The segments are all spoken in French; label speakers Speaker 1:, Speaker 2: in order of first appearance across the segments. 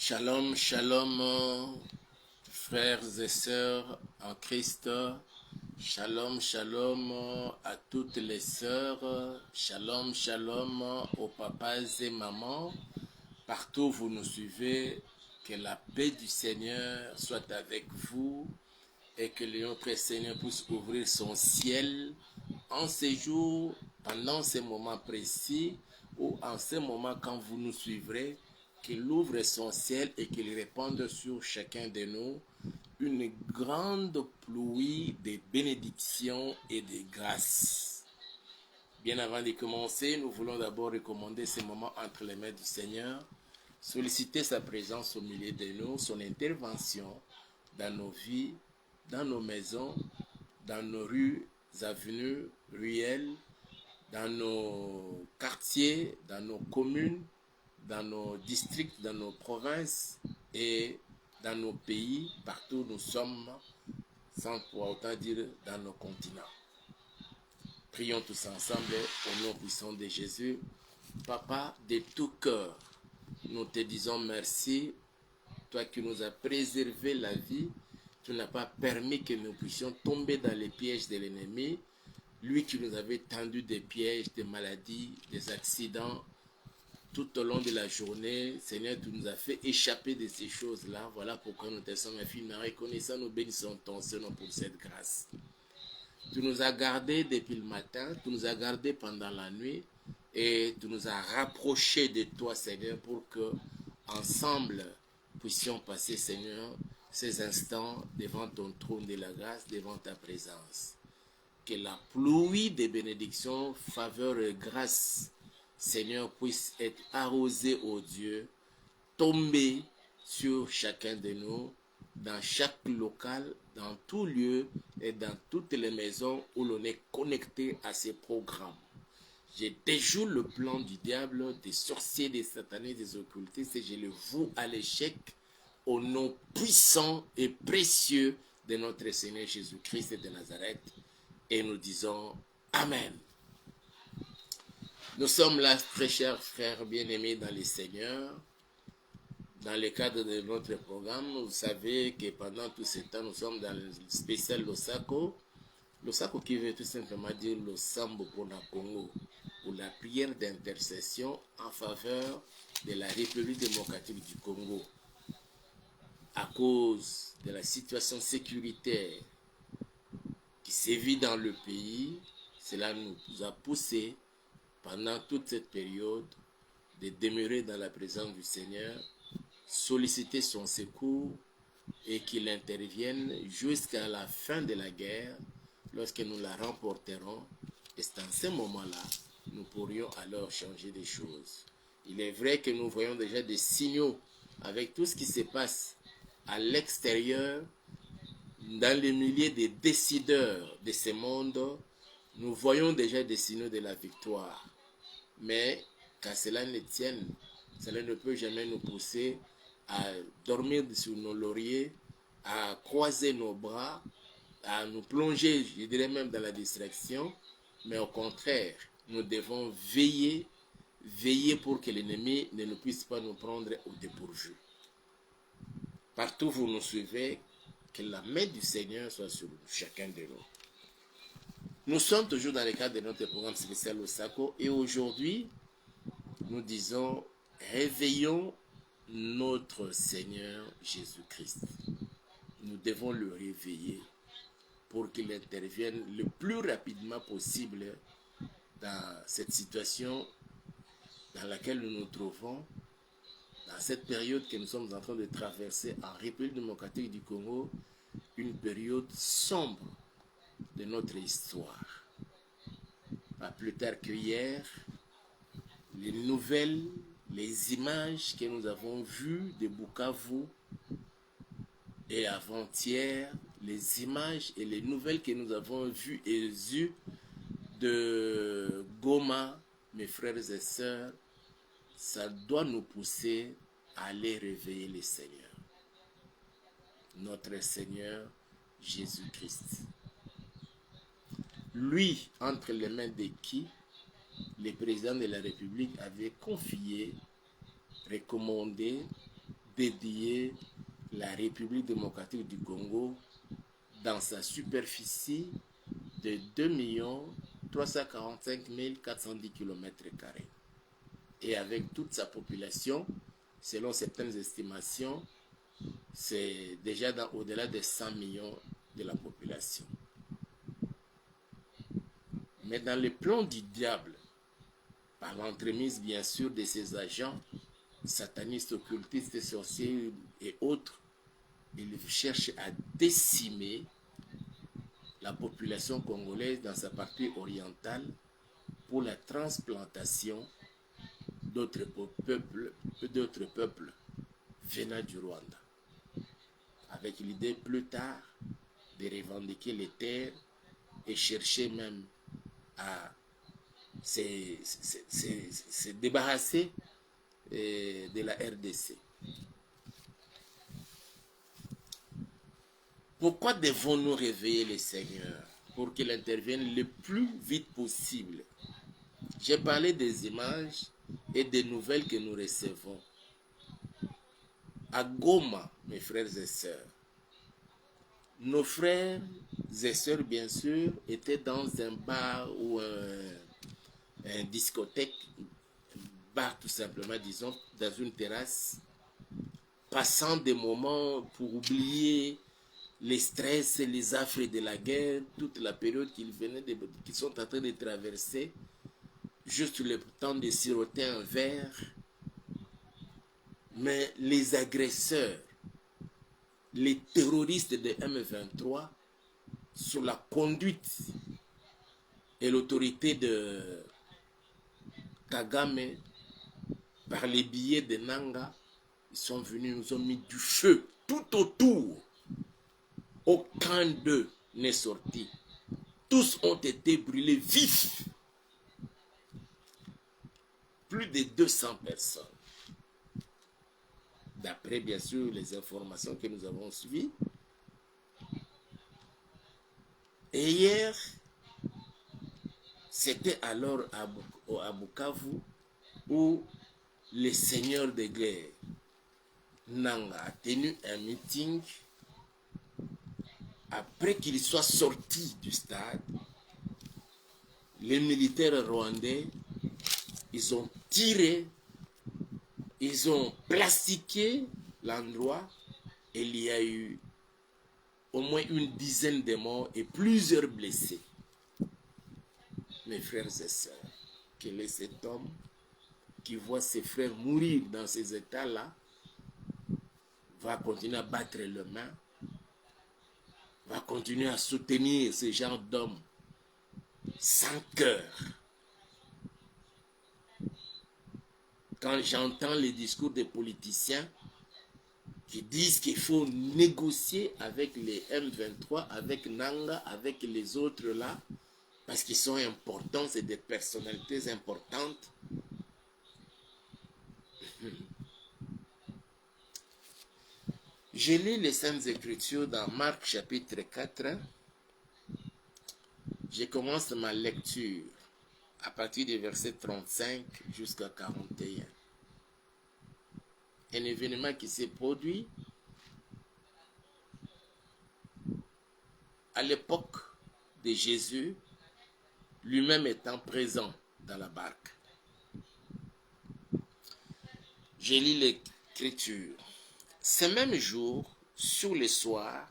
Speaker 1: Shalom, shalom, frères et sœurs en Christ. Shalom, shalom à toutes les sœurs. Shalom, shalom aux papas et mamans. Partout où vous nous suivez, que la paix du Seigneur soit avec vous et que notre Seigneur puisse ouvrir son ciel en ces jours, pendant ces moments précis ou en ces moments quand vous nous suivrez, qu'il ouvre son ciel et qu'il répande sur chacun de nous une grande pluie de bénédictions et de grâces. Bien avant de commencer, nous voulons d'abord recommander ces moments entre les mains du Seigneur, solliciter sa présence au milieu de nous, son intervention dans nos vies, dans nos maisons, dans nos rues, avenues, ruelles, dans nos quartiers, dans nos communes, dans nos districts, dans nos provinces et dans nos pays, partout où nous sommes, sans pour autant dire dans nos continents. Prions tous ensemble au nom puissant de Jésus. Papa, de tout cœur, nous te disons merci, toi qui nous as préservé la vie. Tu n'as pas permis que nous puissions tomber dans les pièges de l'ennemi. Lui qui nous avait tendu des pièges, des maladies, des accidents tout au long de la journée. Seigneur, tu nous as fait échapper de ces choses-là. Voilà pourquoi nous te sommes infiniment reconnaissants. Nous bénissons ton Seigneur pour cette grâce. Tu nous as gardés depuis le matin, tu nous as gardés pendant la nuit et tu nous as rapprochés de toi, Seigneur, pour que ensemble puissions passer, Seigneur, ces instants devant ton trône de la grâce, devant ta présence. Que la pluie des bénédictions, faveur et grâce, Seigneur, puisse être arrosée, ô Dieu, tomber sur chacun de nous, dans chaque local, dans tout lieu et dans toutes les maisons où l'on est connecté à ces programmes. Je déjoue le plan du diable, des sorciers, des satanés, des occultistes et je le voue à l'échec au nom puissant et précieux de notre Seigneur Jésus-Christ de Nazareth. Et nous disons Amen. Nous sommes là, très chers frères bien-aimés dans le Seigneur. Dans le cadre de notre programme, vous savez que pendant tout ce temps, nous sommes dans le spécial Losako. Losako qui veut tout simplement dire le Sambo pour la Congo, pour la prière d'intercession en faveur de la République démocratique du Congo. À cause de la situation sécuritaire qui sévit dans le pays, cela nous a poussé pendant toute cette période de demeurer dans la présence du Seigneur, solliciter son secours et qu'il intervienne jusqu'à la fin de la guerre, lorsque nous la remporterons. Et c'est en ce moment-là, nous pourrions alors changer des choses. Il est vrai que nous voyons déjà des signaux avec tout ce qui se passe à l'extérieur, dans les milliers des décideurs de ce monde. Nous voyons déjà des signaux de la victoire. Mais qu'à cela ne tienne, cela ne peut jamais nous pousser à dormir sur nos lauriers, à croiser nos bras, à nous plonger, je dirais même dans la distraction, mais au contraire, nous devons veiller pour que l'ennemi ne puisse pas nous prendre au dépourvu. Partout où vous nous suivez, que la main du Seigneur soit sur chacun de nous. Nous sommes toujours dans le cadre de notre programme spécial Losako et aujourd'hui, nous disons, réveillons notre Seigneur Jésus-Christ. Nous devons le réveiller pour qu'il intervienne le plus rapidement possible dans cette situation dans laquelle nous nous trouvons, dans cette période que nous sommes en train de traverser en République démocratique du Congo, une période sombre de notre histoire. Pas plus tard que hier, les nouvelles, les images que nous avons vues de Bukavu et avant-hier, les images et les nouvelles que nous avons vues et eues de Goma, mes frères et sœurs, ça doit nous pousser à aller réveiller le Seigneur. Notre Seigneur Jésus-Christ. Lui, entre les mains de qui le président de la République avait confié, recommandé, dédié la République démocratique du Congo dans sa superficie de 2 345 410 km². Et avec toute sa population, selon certaines estimations, c'est déjà au-delà de 100 millions de la population. Mais dans le plan du diable, par l'entremise bien sûr de ses agents, satanistes, occultistes, sorciers et autres, il cherche à décimer la population congolaise dans sa partie orientale pour la transplantation d'autres peuples venant du Rwanda, avec l'idée plus tard de revendiquer les terres et chercher même à se débarrasser de la RDC. Pourquoi devons-nous réveiller le Seigneur pour qu'il intervienne le plus vite possible? J'ai parlé des images et des nouvelles que nous recevons. À Goma, mes frères et sœurs, nos frères et sœurs, bien sûr, étaient dans un bar ou un discothèque, bar tout simplement, disons, dans une terrasse, passant des moments pour oublier les stress, les affres de la guerre, toute la période qu'ils sont en train de traverser, juste le temps de siroter un verre. Mais les agresseurs, les terroristes de M23, sous la conduite et l'autorité de Kagame, par les billets de Nanga, ils sont venus, nous ont mis du feu tout autour. Aucun d'eux n'est sorti. Tous ont été brûlés vifs. Plus de 200 personnes. D'après, bien sûr, les informations que nous avons suivies. Et hier, c'était alors à Bukavu où le seigneur de guerre, Nanga, a tenu un meeting. Après qu'il soit sorti du stade, les militaires rwandais, ils ont tiré, ils ont plastiqué l'endroit et il y a eu au moins une dizaine de morts et plusieurs blessés. Mes frères et sœurs, quel est cet homme qui voit ses frères mourir dans ces états-là, va continuer à battre les mains, va continuer à soutenir ce genre d'hommes sans cœur? Quand j'entends les discours des politiciens qui disent qu'il faut négocier avec les M23, avec Nanga, avec les autres là, parce qu'ils sont importants, c'est des personnalités importantes. Je lis les Saintes Écritures dans Marc chapitre 4. Je commence ma lecture à partir du verset 35 jusqu'à 41. Un événement qui s'est produit à l'époque de Jésus, lui-même étant présent dans la barque. Je lis l'écriture. Ce même jour, sur le soir,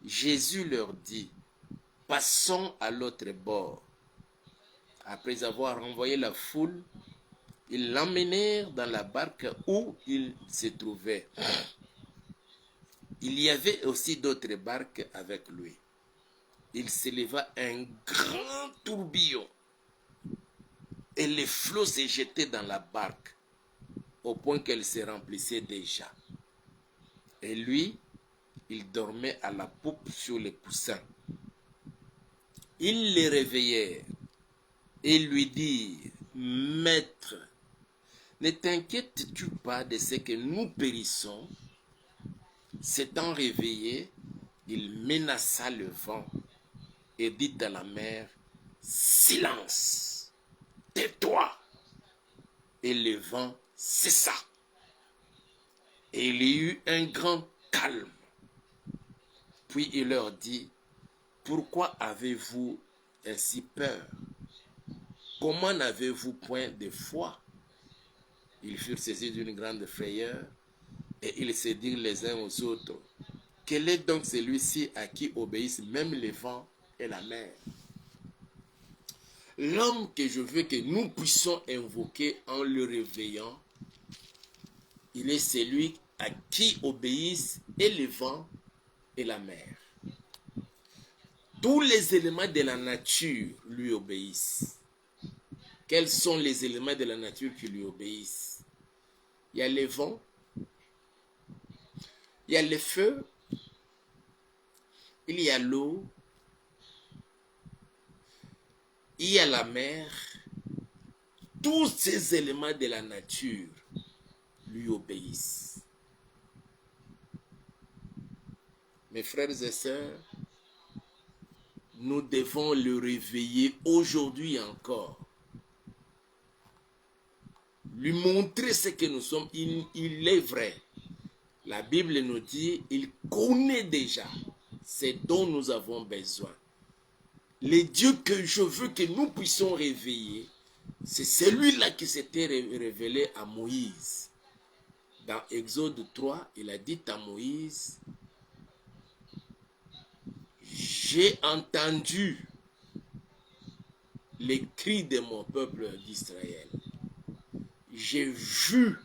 Speaker 1: Jésus leur dit, « Passons à l'autre bord. » Après avoir renvoyé la foule, ils l'emmenèrent dans la barque où il se trouvait. Il y avait aussi d'autres barques avec lui. Il s'éleva un grand tourbillon et les flots se jetaient dans la barque au point qu'elle se remplissait déjà. Et lui, il dormait à la poupe sur les coussins. Ils le réveillèrent et lui dirent, « Maître, ne t'inquiètes-tu pas de ce que nous périssons? » S'étant réveillé, il menaça le vent et dit à la mer, « Silence, tais-toi !» Et le vent cessa. Et il y eut un grand calme. Puis il leur dit, pourquoi avez-vous ainsi peur? Comment n'avez-vous point de foi? Ils furent saisis d'une grande frayeur et ils se dirent les uns aux autres, quel est donc celui-ci à qui obéissent même les vents et la mer? L'homme que je veux que nous puissions invoquer en le réveillant, il est celui à qui obéissent et les vents et la mer. Tous les éléments de la nature lui obéissent. Quels sont les éléments de la nature qui lui obéissent? Il y a les vents, il y a le feu, il y a l'eau, il y a la mer. Tous ces éléments de la nature lui obéissent. Mes frères et sœurs, nous devons le réveiller aujourd'hui encore. Lui montrer ce que nous sommes. Il est vrai. La Bible nous dit, il connaît déjà ce dont nous avons besoin. Le Dieu que je veux que nous puissions réveiller, c'est celui-là qui s'était révélé à Moïse. Dans Exode 3, il a dit à Moïse, j'ai entendu les cris de mon peuple d'Israël. J'ai vu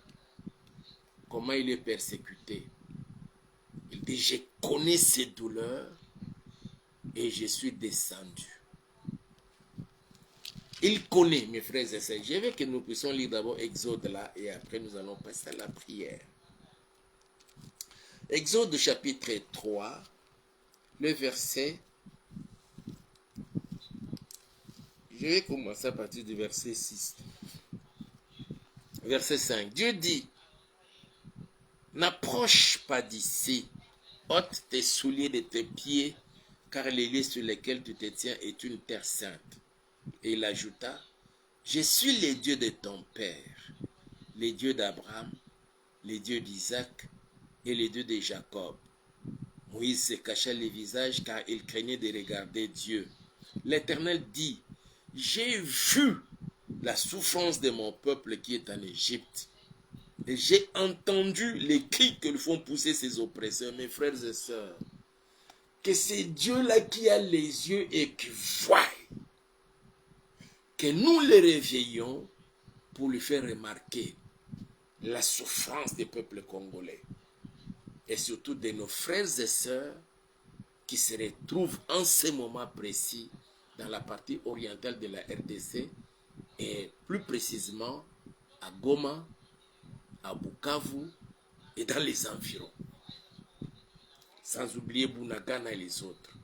Speaker 1: comment il est persécuté. Il dit, je connais ses douleurs et je suis descendu. Il connaît, mes frères et sœurs. Je veux que nous puissions lire d'abord Exode là et après nous allons passer à la prière. Exode chapitre 3, le verset. Je vais commencer à partir du verset 6. Verset 5. Dieu dit, n'approche pas d'ici, ôte tes souliers de tes pieds, car les lieux sur lesquels tu te tiens est une terre sainte. Et il ajouta, je suis le Dieu de ton père, le Dieu d'Abraham, le Dieu d'Isaac et le Dieu de Jacob. Moïse se cacha le visage car il craignait de regarder Dieu. L'Éternel dit, j'ai vu la souffrance de mon peuple qui est en Égypte. Et j'ai entendu les cris que font pousser ses oppresseurs, mes frères et sœurs. Que c'est Dieu-là qui a les yeux et qui voit. Que nous les réveillons pour lui faire remarquer la souffrance des peuples congolais. Et surtout de nos frères et sœurs qui se retrouvent en ce moment précis dans la partie orientale de la RDC et plus précisément à Goma, à Bukavu et dans les environs. Sans oublier Bunagana et les autres.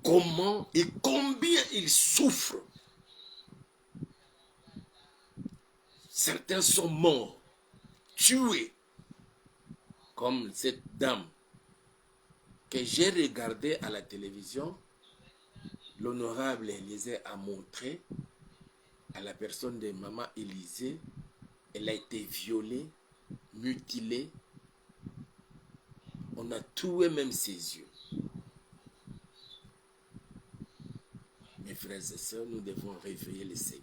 Speaker 1: Comment et combien ils souffrent. Certains sont morts, tués, comme cette dame que j'ai regardée à la télévision. L'honorable Élysée a montré à la personne de maman Élysée, elle a été violée, mutilée. On a tué même ses yeux. Mes frères et sœurs, nous devons réveiller le Seigneur.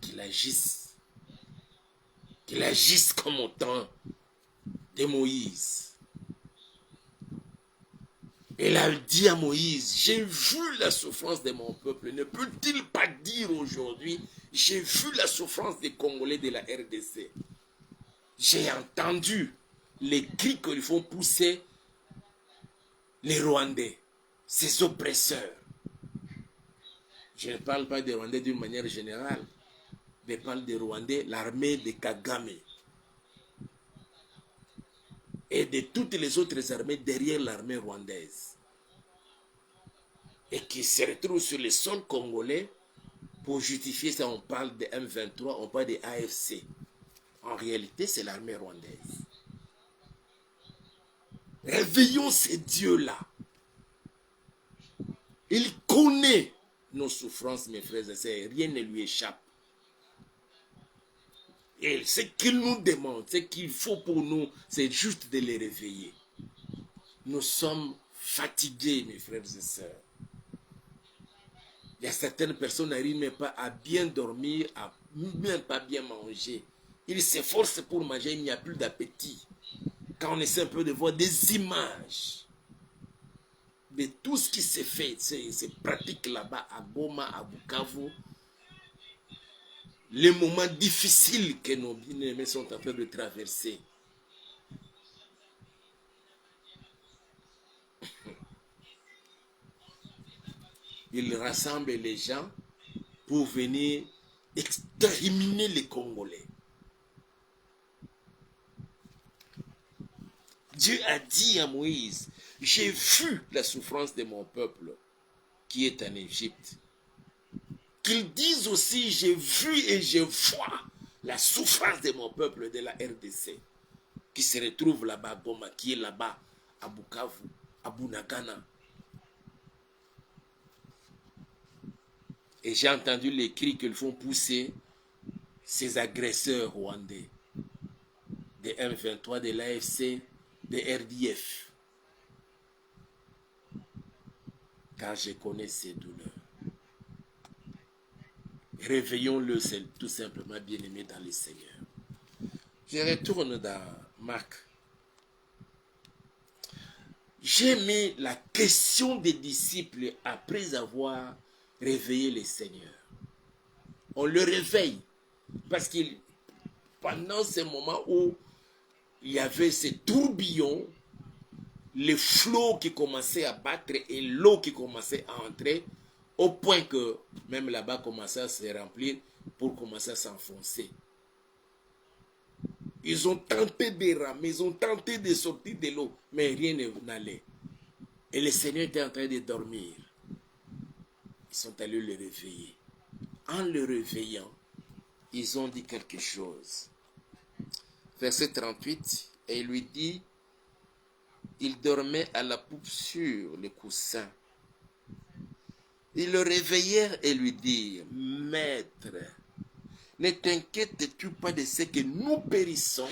Speaker 1: Qu'il agisse. Qu'il agisse comme au temps de Moïse. Il a dit à Moïse, j'ai vu la souffrance de mon peuple. Ne peut-il pas dire aujourd'hui, j'ai vu la souffrance des Congolais de la RDC. J'ai entendu les cris qu'ils font pousser les Rwandais, ces oppresseurs. Je ne parle pas des Rwandais d'une manière générale. Je parle des Rwandais, l'armée de Kagame. Et de toutes les autres armées derrière l'armée rwandaise. Et qui se retrouvent sur le sol congolais. Pour justifier ça, on parle de M23, on parle de AFC. En réalité, c'est l'armée rwandaise. Réveillons ces dieux-là. Il connaît nos souffrances, mes frères et sœurs. Rien ne lui échappe. Et ce qu'il nous demande, ce qu'il faut pour nous, c'est juste de les réveiller. Nous sommes fatigués, mes frères et sœurs. Il y a certaines personnes qui n'arrivent même pas à bien dormir, à même pas bien manger. Ils s'efforcent pour manger, il n'y a plus d'appétit. Quand on essaie un peu de voir des images de tout ce qui s'est fait, se pratique là-bas à Goma, à Bukavu, les moments difficiles que nos bien-aimés sont en train de traverser. Ils rassemblent les gens pour venir exterminer les Congolais. Dieu a dit à Moïse, j'ai vu la souffrance de mon peuple qui est en Égypte. Qu'ils disent aussi, j'ai vu et je vois la souffrance de mon peuple de la RDC, qui se retrouve là-bas à Goma, qui est là-bas à Bukavu, à Bunagana. Et j'ai entendu les cris qu'ils font pousser ces agresseurs rwandais, des M23, de l'AFC, des RDF. Car je connais ces douleurs. Réveillons-le tout simplement, bien-aimés dans le Seigneur. Je retourne dans Marc. J'ai mis la question des disciples après avoir réveillé le Seigneur. On le réveille parce que pendant ce moment où il y avait ces tourbillons, les flots qui commençaient à battre et l'eau qui commençait à entrer, au point que même là-bas commençait à se remplir pour commencer à s'enfoncer. Ils ont tenté de ramer, ils ont tenté de sortir de l'eau, mais rien n'allait. Et le Seigneur était en train de dormir. Ils sont allés le réveiller. En le réveillant, ils ont dit quelque chose. Verset 38, et il lui dit, il dormait à la poupe sur le coussin. Ils le réveillèrent et lui dirent, Maître, ne t'inquiètes-tu pas de ce que nous périssons?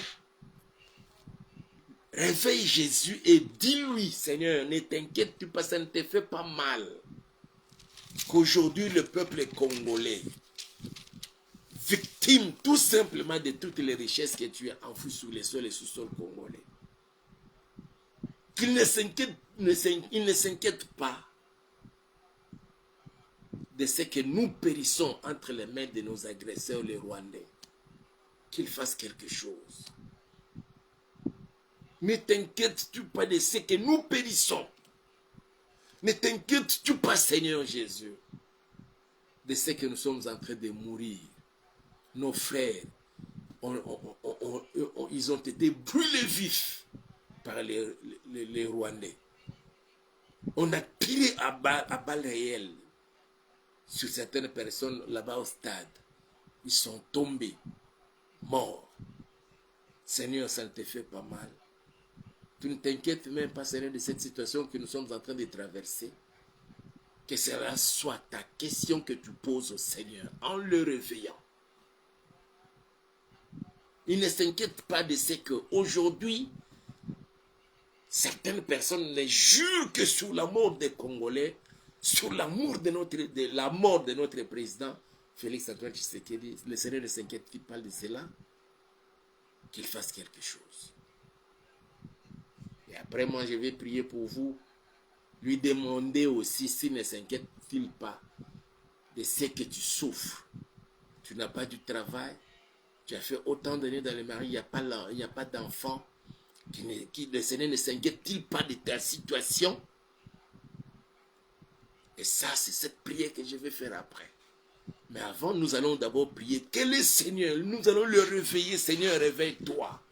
Speaker 1: Réveille Jésus et dis-lui, Seigneur, ne t'inquiète-tu pas, ça ne te fait pas mal qu'aujourd'hui le peuple congolais, victime tout simplement de toutes les richesses que tu as enfouies sous les sols et sous-sols congolais, qu'il ne s'inquiète pas de ce que nous périssons entre les mains de nos agresseurs, les Rwandais, qu'il fasse quelque chose. Ne t'inquiètes-tu pas de ce que nous périssons? Ne t'inquiètes-tu pas, Seigneur Jésus, de ce que nous sommes en train de mourir? Nos frères, ils ont été brûlés vifs par les Rwandais. On a tiré à balles réelles sur certaines personnes là-bas au stade. Ils sont tombés, morts. Seigneur, ça ne te fait pas mal. Tu ne t'inquiètes même pas, Seigneur, de cette situation que nous sommes en train de traverser. Que cela soit ta question que tu poses au Seigneur en le réveillant. Il ne s'inquiète pas de ce qu'aujourd'hui, certaines personnes ne jurent que sur la mort des Congolais, sur la mort de notre président, Félix Antoine Tshisekedi. Le Seigneur ne s'inquiète pas de cela, qu'il fasse quelque chose. Et après, moi, je vais prier pour vous, lui demander aussi s'il ne s'inquiète-t-il pas de ce que tu souffres. Tu n'as pas du travail, tu as fait autant d'années dans le mari, il n'y a pas d'enfant. Le Seigneur ne s'inquiète-t-il pas de ta situation? Et ça, c'est cette prière que je vais faire après. Mais avant, nous allons d'abord prier. Quel est le Seigneur? Nous allons le réveiller. Seigneur, réveille-toi.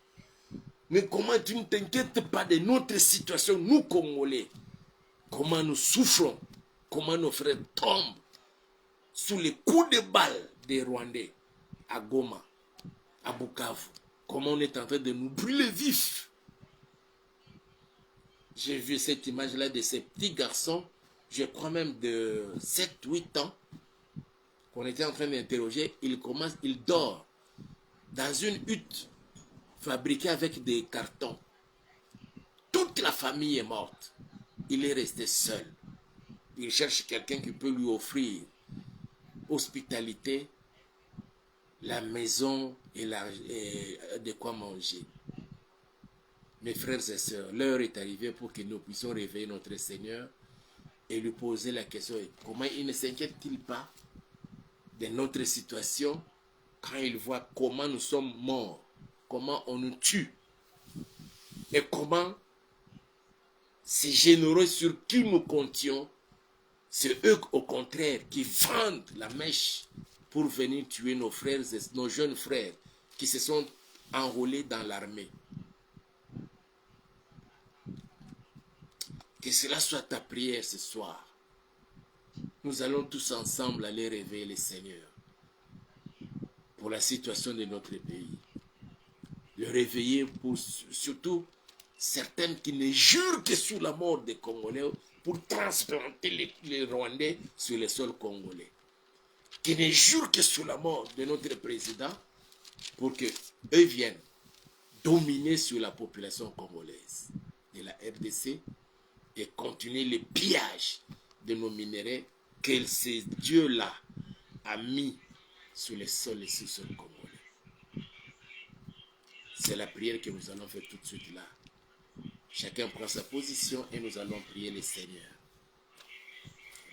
Speaker 1: Mais comment tu ne t'inquiètes pas de notre situation, nous Congolais? Comment nous souffrons? Comment nos frères tombent sous les coups de balles des Rwandais à Goma, à Bukavu? Comment on est en train de nous brûler vifs? J'ai vu cette image-là de ces petits garçons, je crois même de 7-8 ans, qu'on était en train d'interroger. Il dort. dans une hutte fabriquée avec des cartons. Toute la famille est morte. Il est resté seul. Il cherche quelqu'un qui peut lui offrir hospitalité, la maison et de quoi manger. Mes frères et sœurs, l'heure est arrivée pour que nous puissions réveiller notre Seigneur et lui poser la question, comment il ne s'inquiète-t-il pas de notre situation quand il voit comment nous sommes morts, comment on nous tue et comment ces généraux sur qui nous comptions, c'est eux au contraire qui vendent la mèche pour venir tuer nos frères, nos jeunes frères qui se sont enrôlés dans l'armée. Que cela soit ta prière ce soir. Nous allons tous ensemble aller réveiller le Seigneur pour la situation de notre pays. Le réveiller pour surtout certaines qui ne jurent que sur la mort des Congolais pour transplanter les Rwandais sur le sol congolais. Qui ne jurent que sur la mort de notre président pour qu'eux viennent dominer sur la population congolaise de la RDC et continuer le pillage de nos minéraux que ce Dieu-là a mis sur le sol et sous-sol congolais. C'est la prière que nous allons faire tout de suite là. Chacun prend sa position et nous allons prier le Seigneur.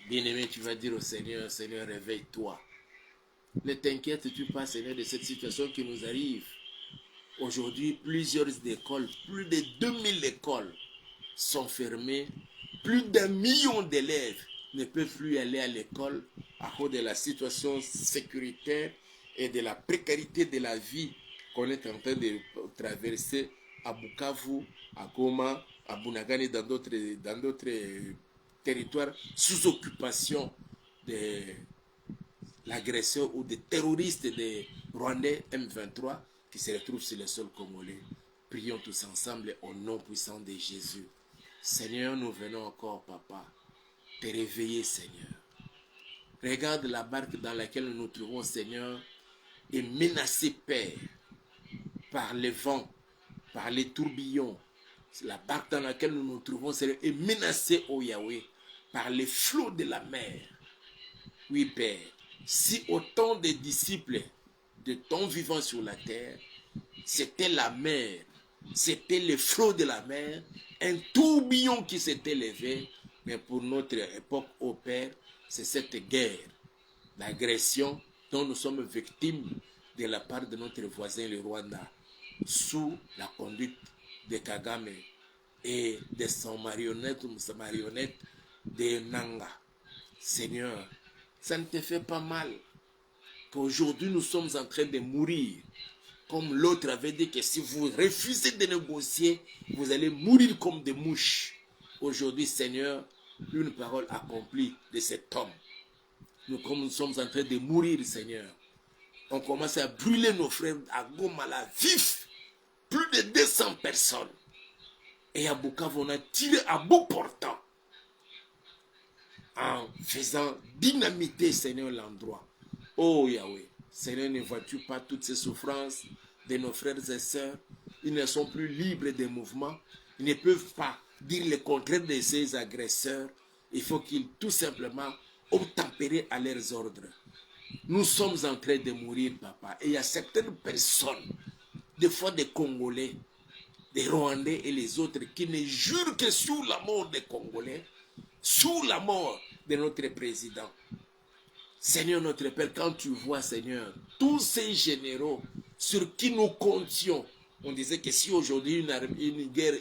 Speaker 1: Bien-aimé, tu vas dire au Seigneur, Seigneur, réveille-toi. Ne t'inquiètes-tu pas, Seigneur, de cette situation qui nous arrive. Aujourd'hui, plusieurs écoles, plus de 2000 écoles sont fermées. Plus d'1 million d'élèves ne peuvent plus aller à l'école à cause de la situation sécuritaire et de la précarité de la vie qu'on est en train de traverser à Bukavu, à Goma, à Bunagana, dans d'autres territoires sous occupation de l'agresseur ou des terroristes des Rwandais M23 qui se retrouvent sur le sol congolais. Prions tous ensemble au nom puissant de Jésus. Seigneur, nous venons encore, Papa, te réveiller, Seigneur. Regarde la barque dans laquelle nous nous trouvons, Seigneur, est menacée, Père, par les vents, par les tourbillons. La barque dans laquelle nous nous trouvons, Seigneur, est menacée, ô Yahweh, par les flots de la mer. Oui, Père, si autant de disciples de ton vivant sur la terre, c'était la mer, c'était le flot de la mer, un tourbillon qui s'était levé, mais pour notre époque, ô Père, c'est cette guerre, l'agression dont nous sommes victimes de la part de notre voisin le Rwanda, sous la conduite de Kagame et de son marionnette ou sa marionnette de Nanga. Seigneur, ça ne te fait pas mal qu'aujourd'hui nous sommes en train de mourir. Comme l'autre avait dit que si vous refusez de négocier, vous allez mourir comme des mouches. Aujourd'hui, Seigneur, une parole accomplie de cet homme. Comme nous sommes en train de mourir, Seigneur, on commence à brûler nos frères à Goma, la vif. Plus de 200 personnes. Et à Bukavu, on a tiré à bout portant. En faisant dynamiter, Seigneur, l'endroit. Oh Yahweh, Seigneur, ne vois-tu pas toutes ces souffrances de nos frères et sœurs? Ils ne sont plus libres des mouvements. Ils ne peuvent pas dire le contraire de ces agresseurs. Il faut qu'ils tout simplement obtempèrent à leurs ordres. Nous sommes en train de mourir, Papa. Et il y a certaines personnes, des fois des Congolais, des Rwandais et les autres, qui ne jurent que sur la mort des Congolais, sous la mort de notre président. Seigneur notre Père, quand tu vois, Seigneur, tous ces généraux sur qui nous comptions, on disait que si aujourd'hui une guerre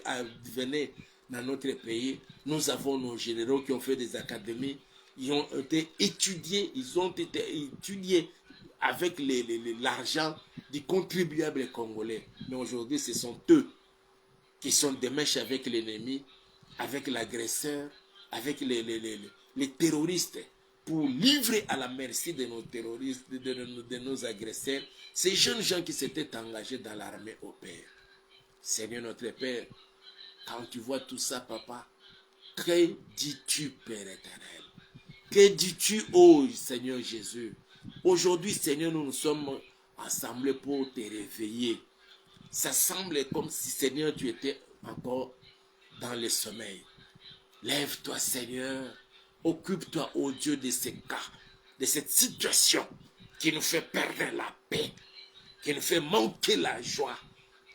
Speaker 1: venait dans notre pays, nous avons nos généraux qui ont fait des académies, ils ont été étudiés avec l'argent du contribuable congolais. Mais aujourd'hui, ce sont eux qui sont des mèches avec l'ennemi, avec l'agresseur, avec les terroristes, pour livrer à la merci de nos terroristes, de nos agresseurs, ces jeunes gens qui s'étaient engagés dans l'armée au Père. Seigneur notre Père, quand tu vois tout ça, Papa, que dis-tu, Père éternel? Que dis-tu, oh Seigneur Jésus? Aujourd'hui, Seigneur, nous sommes assemblés pour te réveiller. Ça semble comme si, Seigneur, tu étais encore dans le sommeil. Lève-toi, Seigneur. Occupe-toi, ô Dieu, de ces cas, de cette situation qui nous fait perdre la paix, qui nous fait manquer la joie,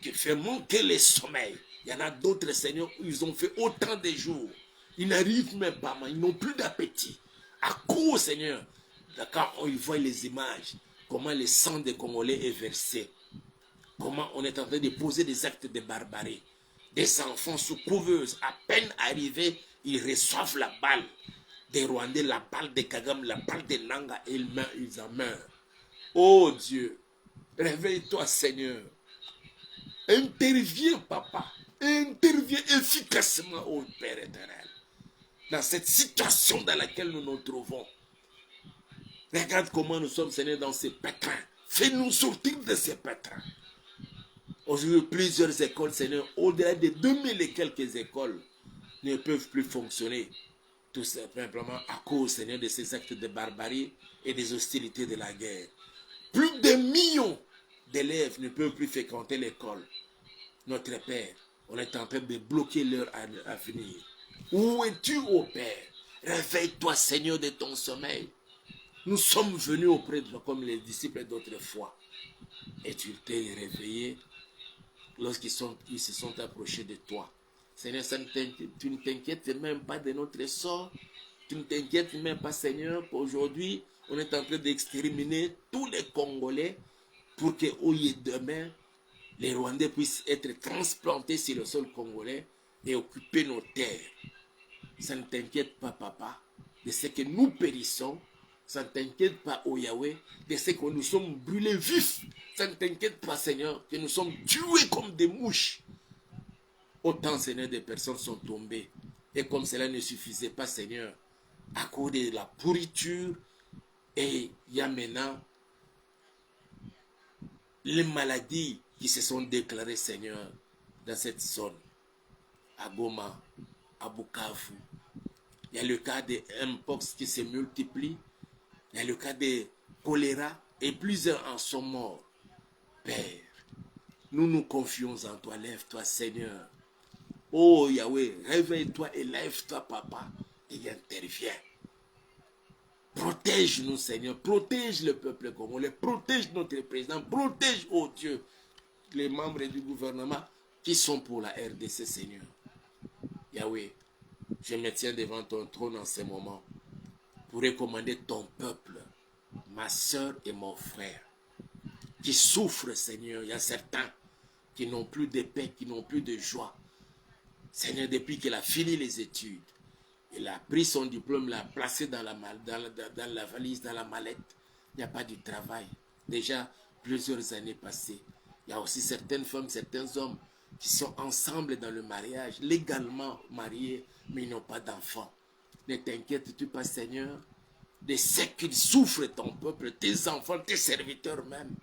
Speaker 1: qui nous fait manquer le sommeil. Il y en a d'autres, Seigneur, où ils ont fait autant de jours. Ils n'arrivent même pas, ils n'ont plus d'appétit. À cause, Seigneur, quand ils voient les images, comment le sang des Congolais est versé, comment on est en train de poser des actes de barbarie. Des enfants sous couveuse, à peine arrivés, ils reçoivent la balle des Rwandais, la balle de Kagame, la balle de Nanga, et ils en meurent. Oh Dieu, réveille-toi, Seigneur. Interviens, Papa. Interviens efficacement, ô Père éternel, dans cette situation dans laquelle nous nous trouvons. Regarde comment nous sommes, Seigneur, dans ces pétrins. Fais-nous sortir de ces pétrins. Aujourd'hui, plusieurs écoles, Seigneur, au-delà de 2000 et quelques écoles, ne peuvent plus fonctionner. Tout simplement à cause, Seigneur, de ces actes de barbarie et des hostilités de la guerre. Plus de millions d'élèves ne peuvent plus fréquenter l'école. Notre Père, on est en train de bloquer leur avenir. Où es-tu, ô Père? Réveille-toi, Seigneur, de ton sommeil. Nous sommes venus auprès de toi comme les disciples d'autrefois. Et tu t'es réveillé lorsqu'ils se sont approchés de toi. Seigneur, tu ne t'inquiètes même pas de notre sort. Tu ne t'inquiètes même pas, Seigneur, qu'aujourd'hui, on est en train d'exterminer tous les Congolais pour que demain, les Rwandais puissent être transplantés sur le sol congolais et occuper nos terres. Ça ne t'inquiète pas, Papa, de ce que nous périssons. Ça ne t'inquiète pas, ô Yahweh, de ce que nous sommes brûlés vifs. Ça ne t'inquiète pas, Seigneur, que nous sommes tués comme des mouches. Autant, Seigneur, des personnes sont tombées. Et comme cela ne suffisait pas, Seigneur, à cause de la pourriture, et il y a maintenant les maladies qui se sont déclarées, Seigneur, dans cette zone. À Goma, à Bukavu. Il y a le cas de Mpox qui se multiplie. Il y a le cas de choléra et plusieurs en sont morts. Père, nous nous confions en toi. Lève-toi, Seigneur. Oh Yahweh, réveille-toi et lève-toi, Papa, et interviens. Protège-nous, Seigneur. Protège le peuple congolais. Protège notre président. Protège, oh Dieu, les membres du gouvernement qui sont pour la RDC, Seigneur. Yahweh, je me tiens devant ton trône en ce moment pour recommander ton peuple, ma soeur et mon frère, qui souffrent, Seigneur. Il y a certains qui n'ont plus de paix, qui n'ont plus de joie. Seigneur, depuis qu'il a fini les études, il a pris son diplôme, l'a placé dans la valise, dans la mallette. Il n'y a pas de travail. Déjà plusieurs années passées. Il y a aussi certaines femmes, certains hommes qui sont ensemble dans le mariage, légalement mariés, mais ils n'ont pas d'enfants. Ne t'inquiète-tu pas, Seigneur, de ce qu'ils souffrent, ton peuple, tes enfants, tes serviteurs même,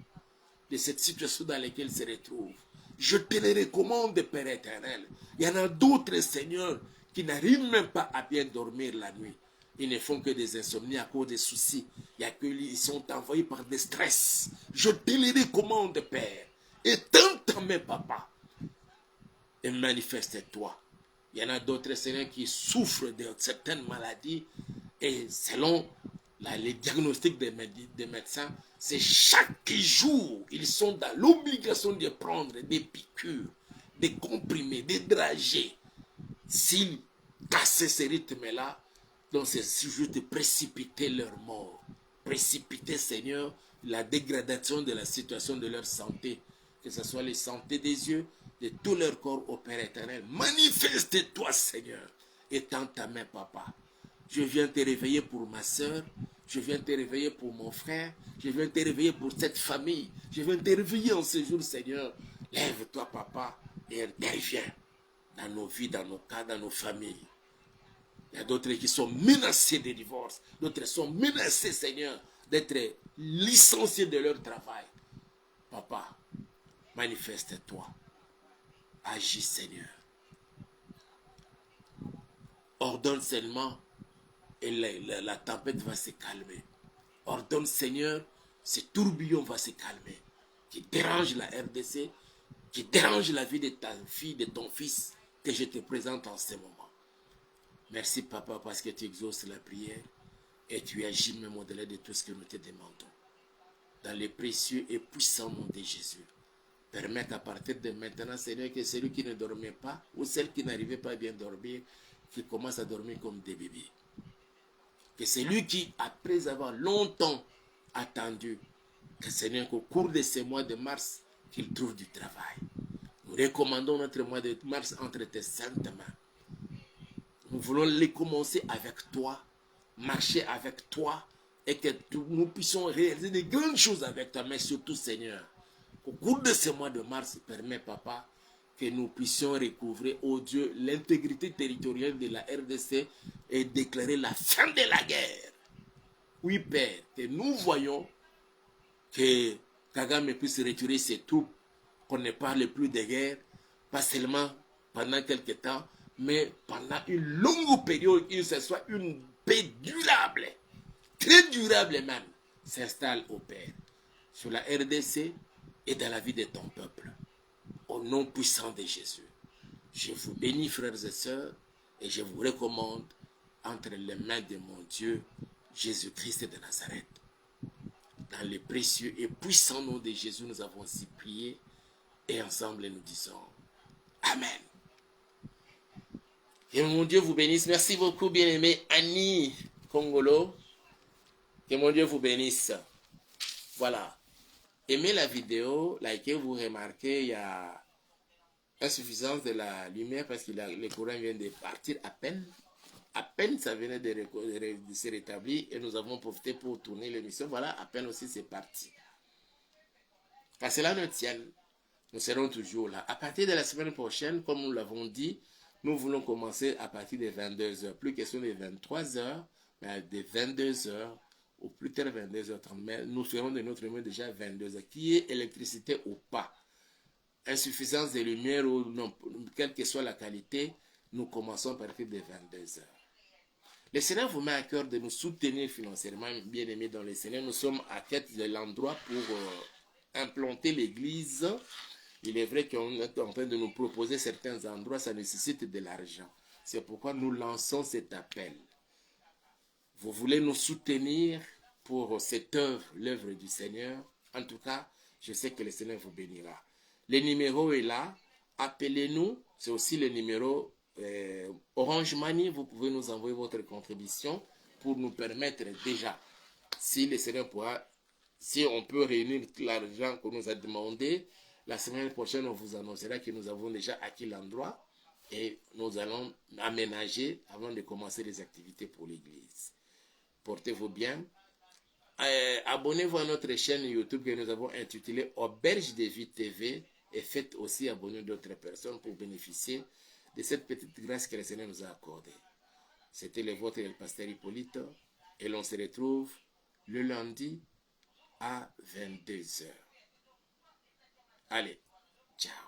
Speaker 1: de cette situation dans laquelle ils se retrouvent. Je te les recommande, Père éternel. Il y en a d'autres, Seigneur, qui n'arrivent même pas à bien dormir la nuit. Ils ne font que des insomnies à cause des soucis. Ils sont envoyés par des stress. Je te les recommande, Père. Étends ta main, Papa, et manifeste-toi. Il y en a d'autres, Seigneur, qui souffrent de certaines maladies et selon les diagnostics des médecins, c'est chaque jour, ils sont dans l'obligation de prendre des piqûres, des comprimés, des dragées. S'ils cassent ce rythme-là, donc c'est juste de précipiter leur mort. Précipiter, Seigneur, la dégradation de la situation de leur santé, que ce soit la santé des yeux, de tout leur corps au Père éternel. Manifeste-toi, Seigneur, étends ta main, Papa. Je viens te réveiller pour ma soeur, je viens te réveiller pour mon frère, je viens te réveiller pour cette famille, je viens te réveiller en ce jour, Seigneur. Lève-toi, Papa, et interviens dans nos vies, dans nos cas, dans nos familles. Il y a d'autres qui sont menacés de divorce, d'autres sont menacés, Seigneur, d'être licenciés de leur travail. Papa, manifeste-toi. Agis, Seigneur. Ordonne seulement et la tempête va se calmer. Ordonne, Seigneur, ce tourbillon va se calmer. qui dérange la RDC, qui dérange la vie de ta fille, de ton fils, que je te présente en ce moment. Merci, Papa, parce que tu exauces la prière et tu agis même au-delà de tout ce que nous te demandons. Dans le précieux et puissant nom de Jésus, permette à partir de maintenant, Seigneur, que celui qui ne dormait pas ou celle qui n'arrivait pas à bien dormir, qui commence à dormir comme des bébés. Que celui qui, après avoir longtemps attendu, que Seigneur, qu'au cours de ces mois de mars, qu'il trouve du travail. Nous recommandons notre mois de mars entre tes saintes mains. Nous voulons les commencer avec toi, marcher avec toi, et que nous puissions réaliser de grandes choses avec toi, mais surtout, Seigneur, au cours de ce mois de mars, permets, Papa, que nous puissions recouvrer, oh Dieu, l'intégrité territoriale de la RDC et déclarer la fin de la guerre. Oui, Père, que nous voyons que Kagame puisse retirer ses troupes, qu'on ne parle plus de guerre, pas seulement pendant quelques temps, mais pendant une longue période, que ce soit une paix durable, très durable même, s'installe au Père, sur la RDC et dans la vie de ton peuple. Au nom puissant de Jésus, je vous bénis, frères et sœurs, et je vous recommande entre les mains de mon Dieu, Jésus-Christ de Nazareth. Dans le précieux et puissant nom de Jésus, nous avons ainsi prié, et ensemble nous disons Amen. Que mon Dieu vous bénisse. Merci beaucoup, bien-aimé Annie Congolo. Que mon Dieu vous bénisse. Voilà. Aimez la vidéo, likez, vous remarquez, il y a insuffisance de la lumière parce que le courant vient de partir à peine. À peine ça venait de se rétablir et nous avons profité pour tourner l'émission. Voilà, à peine aussi c'est parti. Qu'à cela ne tienne, nous serons toujours là. À partir de la semaine prochaine, comme nous l'avons dit, nous voulons commencer à partir de 22h. Plus question de 23h, mais de 22h, ou plus tard 22h30. Mais nous ferons de notre mieux déjà 22h. Qui est électricité ou pas, insuffisance de lumière ou non, quelle que soit la qualité, nous commençons à partir de 22h. Le Seigneur vous met à cœur de nous soutenir financièrement, bien aimés dans le Seigneur. Nous sommes à quête de l'endroit pour implanter l'église. Il est vrai qu'on est en train de nous proposer certains endroits, ça nécessite de l'argent. C'est pourquoi nous lançons cet appel. Vous voulez nous soutenir pour cette œuvre, l'œuvre du Seigneur. En tout cas, je sais que le Seigneur vous bénira. Le numéro est là. Appelez-nous. C'est aussi le numéro Orange Money. Vous pouvez nous envoyer votre contribution pour nous permettre déjà, si le Seigneur pourra, si on peut réunir l'argent qu'on nous a demandé, la semaine prochaine, on vous annoncera que nous avons déjà acquis l'endroit et nous allons aménager avant de commencer les activités pour l'église. Portez-vous bien. Abonnez-vous à notre chaîne YouTube que nous avons intitulée Auberge de Vie TV et faites aussi abonner d'autres personnes pour bénéficier de cette petite grâce que le Seigneur nous a accordée. C'était le vôtre, le pasteur Hippolyte, et l'on se retrouve le lundi à 22h. Allez, ciao.